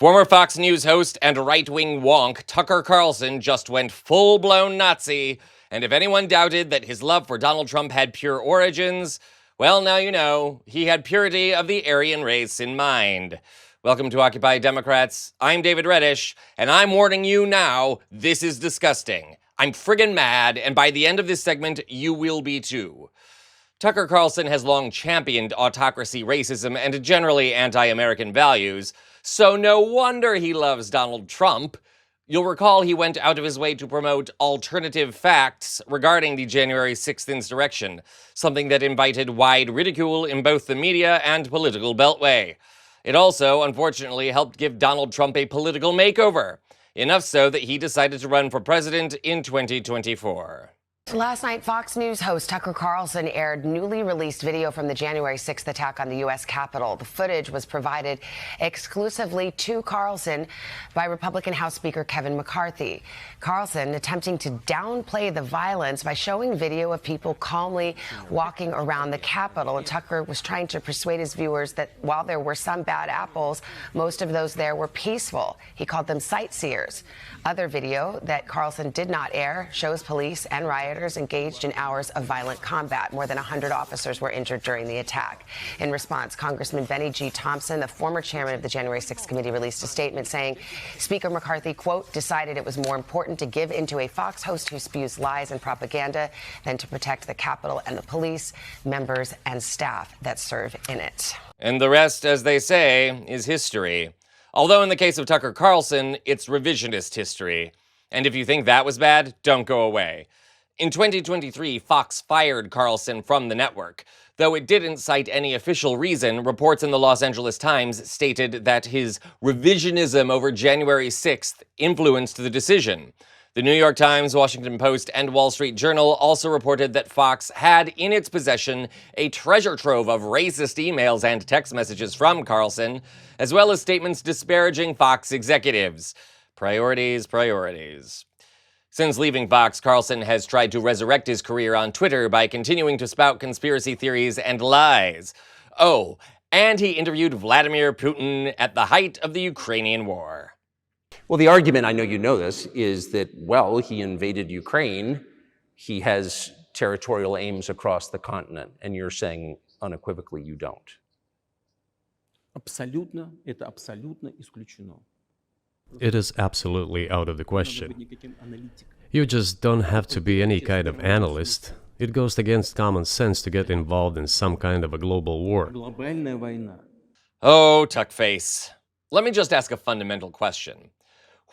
Former Fox News host and right-wing wonk Tucker Carlson just went full-blown Nazi, and if anyone doubted that his love for Donald Trump had pure origins, well, now you know, he had purity of the Aryan race in mind. Welcome to Occupy Democrats. I'm David Reddish, and I'm warning you now, this is disgusting. I'm friggin' mad, and by the end of this segment, you will be too. Tucker Carlson has long championed autocracy, racism, and generally anti-American values, so no wonder he loves Donald Trump. You'll recall he went out of his way to promote alternative facts regarding the January 6th insurrection, something that invited wide ridicule in both the media and political beltway. It also, unfortunately, helped give Donald Trump a political makeover, enough so that he decided to run for president in 2024. Last night, Fox News host Tucker Carlson aired newly released video from the January 6th attack on the U.S. Capitol. The footage was provided exclusively to Carlson by Republican House Speaker Kevin McCarthy. Carlson attempting to downplay the violence by showing video of people calmly walking around the Capitol. And Tucker was trying to persuade his viewers that while there were some bad apples, most of those there were peaceful. He called them sightseers. Other video that Carlson did not air shows police and rioters engaged in hours of violent combat. More than 100 officers were injured during the attack. In response, Congressman Benny G. Thompson, the former chairman of the January 6th committee, released a statement saying Speaker McCarthy, quote, decided it was more important to give into a Fox host who spews lies and propaganda than to protect the Capitol and the police, members, and staff that serve in it. And the rest, as they say, is history. Although in the case of Tucker Carlson, it's revisionist history. And if you think that was bad, don't go away. In 2023, Fox fired Carlson from the network. Though it didn't cite any official reason, reports in the Los Angeles Times stated that his revisionism over January 6th influenced the decision. The New York Times, Washington Post, and Wall Street Journal also reported that Fox had in its possession a treasure trove of racist emails and text messages from Carlson, as well as statements disparaging Fox executives. Priorities, priorities. Since leaving Fox, Carlson has tried to resurrect his career on Twitter by continuing to spout conspiracy theories and lies. Oh, and he interviewed Vladimir Putin at the height of the Ukrainian war. Well, the argument, I know you know this, is that, well, he invaded Ukraine. He has territorial aims across the continent. And you're saying unequivocally you don't. Это абсолютно исключено. It is absolutely out of the question. You just don't have to be any kind of analyst. It goes against common sense to get involved in some kind of a global war. Глобальная война. Oh, Tuckface. Let me just ask a fundamental question.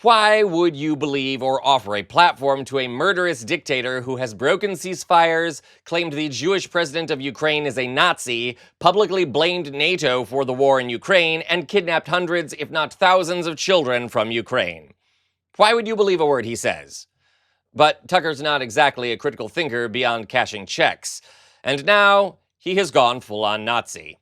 Why would you believe or offer a platform to a murderous dictator who has broken ceasefires, claimed the Jewish president of Ukraine is a Nazi, publicly blamed NATO for the war in Ukraine, and kidnapped hundreds, if not thousands, of children from Ukraine? Why would you believe a word he says? But Tucker's not exactly a critical thinker beyond cashing checks. And now, he has gone full-on Nazi.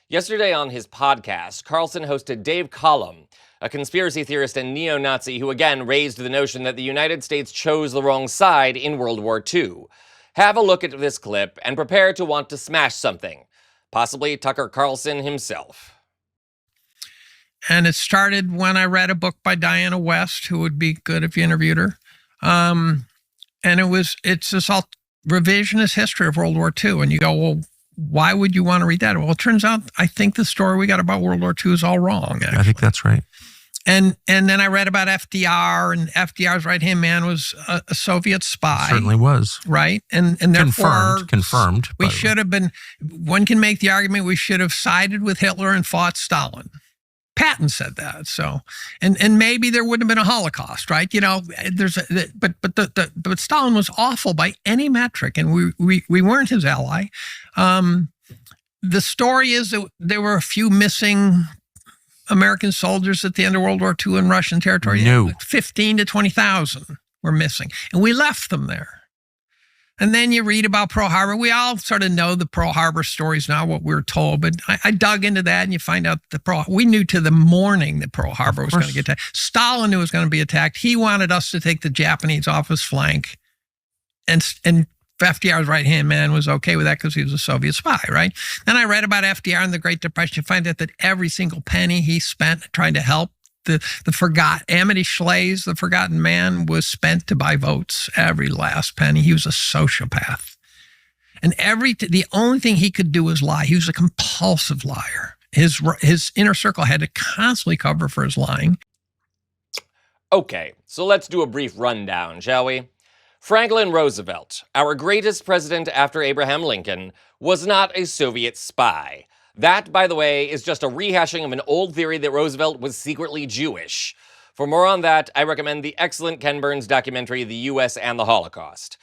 Yesterday on his podcast, Carlson hosted Dave Collum, a conspiracy theorist and neo-Nazi who again raised the notion that the United States chose the wrong side in World War II. Have a look at this clip and prepare to want to smash something. Possibly Tucker Carlson himself. And it started when I read a book by Diana West, who would be good if you interviewed her. And it's this all revisionist history of World War II. And you go, well, why would you want to read that? Well, it turns out I think the story we got about World War II is all wrong, actually. I think that's right. And then I read about FDR, and FDR's right-hand man was a Soviet spy. It certainly was. Right? And therefore... Confirmed. We should have been... One can make the argument we should have sided with Hitler and fought Stalin. Patton said that. So, and maybe there wouldn't have been a Holocaust, right? You know, but Stalin was awful by any metric, and we weren't his ally. The story is that there were a few missing American soldiers at the end of World War II in Russian territory. No. 15 to 20,000 were missing, and we left them there. And then you read about Pearl Harbor. We all sort of know the Pearl Harbor stories now, what we're told. But I dug into that, and you find out we knew to the morning that Pearl Harbor was going to get attacked. Stalin knew it was going to be attacked. He wanted us to take the Japanese off his flank. And FDR's right-hand man was okay with that because he was a Soviet spy, right? Then I read about FDR in the Great Depression. You find out that every single penny he spent trying to help the Amity Schleys, the forgotten man, was spent to buy votes, every last penny. He was a sociopath. And the only thing he could do was lie. He was a compulsive liar. His inner circle had to constantly cover for his lying. Okay, so let's do a brief rundown, shall we? Franklin Roosevelt, our greatest president after Abraham Lincoln, was not a Soviet spy. That, by the way, is just a rehashing of an old theory that Roosevelt was secretly Jewish. For more on that, I recommend the excellent Ken Burns documentary, The U.S. and the Holocaust.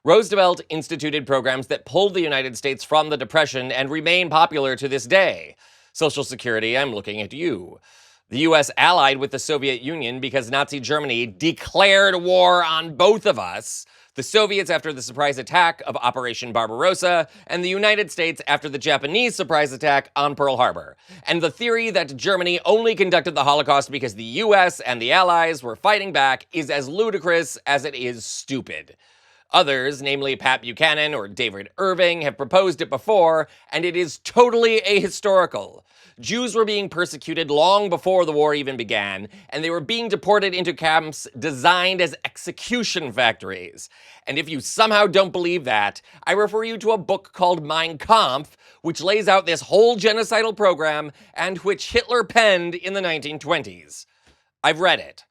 Roosevelt instituted programs that pulled the United States from the Depression and remain popular to this day. Social Security, I'm looking at you. The U.S. allied with the Soviet Union because Nazi Germany declared war on both of us, the Soviets after the surprise attack of Operation Barbarossa, and the United States after the Japanese surprise attack on Pearl Harbor. And the theory that Germany only conducted the Holocaust because the U.S. and the Allies were fighting back is as ludicrous as it is stupid. Others, namely Pat Buchanan or David Irving, have proposed it before, and it is totally ahistorical. Jews were being persecuted long before the war even began, and they were being deported into camps designed as execution factories. And if you somehow don't believe that, I refer you to a book called Mein Kampf, which lays out this whole genocidal program and which Hitler penned in the 1920s. I've read it.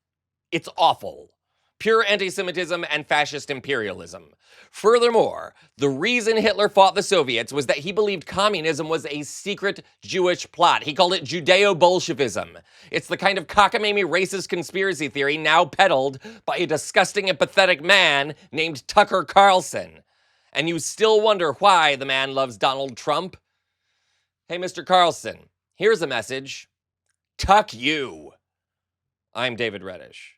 It's awful. Pure anti-Semitism and fascist imperialism. Furthermore, the reason Hitler fought the Soviets was that he believed communism was a secret Jewish plot. He called it Judeo-Bolshevism. It's the kind of cockamamie racist conspiracy theory now peddled by a disgusting and pathetic man named Tucker Carlson. And you still wonder why the man loves Donald Trump? Hey, Mr. Carlson, here's a message. Tuck you. I'm David Reddish.